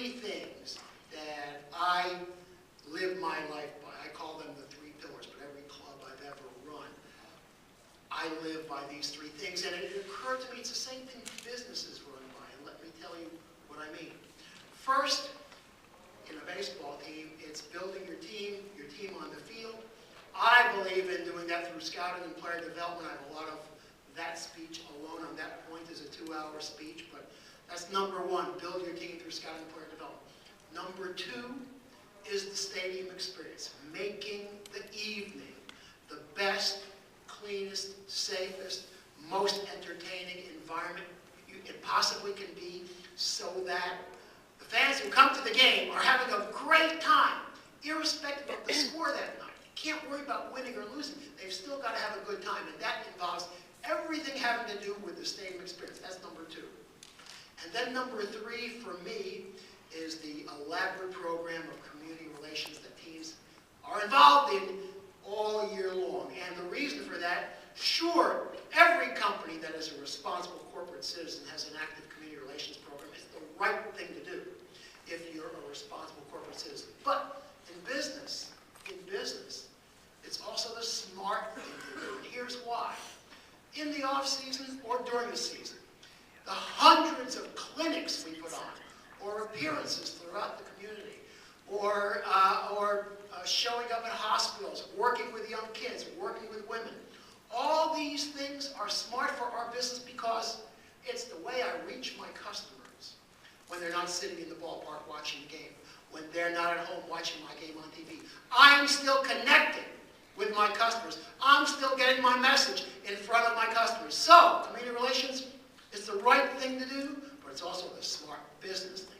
three things that I live my life by. I call them the three pillars, but every club I've ever run, I live by these three things. And it occurred to me it's the same thing businesses run by. And let me tell you what I mean. First, in a baseball team, it's building your team on the field. I believe in doing that through scouting and player development. I have a lot of that speech alone on that point is a 2-hour speech, but that's number one, build your team through scouting and player development. Number two is the stadium experience, making the evening the best, cleanest, safest, most entertaining environment it possibly can be, so that the fans who come to the game are having a great time, irrespective of the score that night. You can't worry about winning or losing. They've still got to have a good time, and that involves everything having to do with the stadium experience. That's number two. And then number three, for me, is the elaborate program of community relations that teams are involved in all year long. And the reason for that, sure, every company that is a responsible corporate citizen has an active community relations program. It's the right thing to do if you're a responsible corporate citizen. But in business, it's also the smart thing to do. And here's why. In the off season or during the season, the hundreds of clinics we put on, or appearances throughout the community, or showing up at hospitals, working with young kids, working with women. All these things are smart for our business because it's the way I reach my customers when they're not sitting in the ballpark watching the game, when they're not at home watching my game on TV. I'm still connecting with my customers. I'm still getting my message in front of my customers. So, community relations is the right thing to do, but it's also the smart business thing.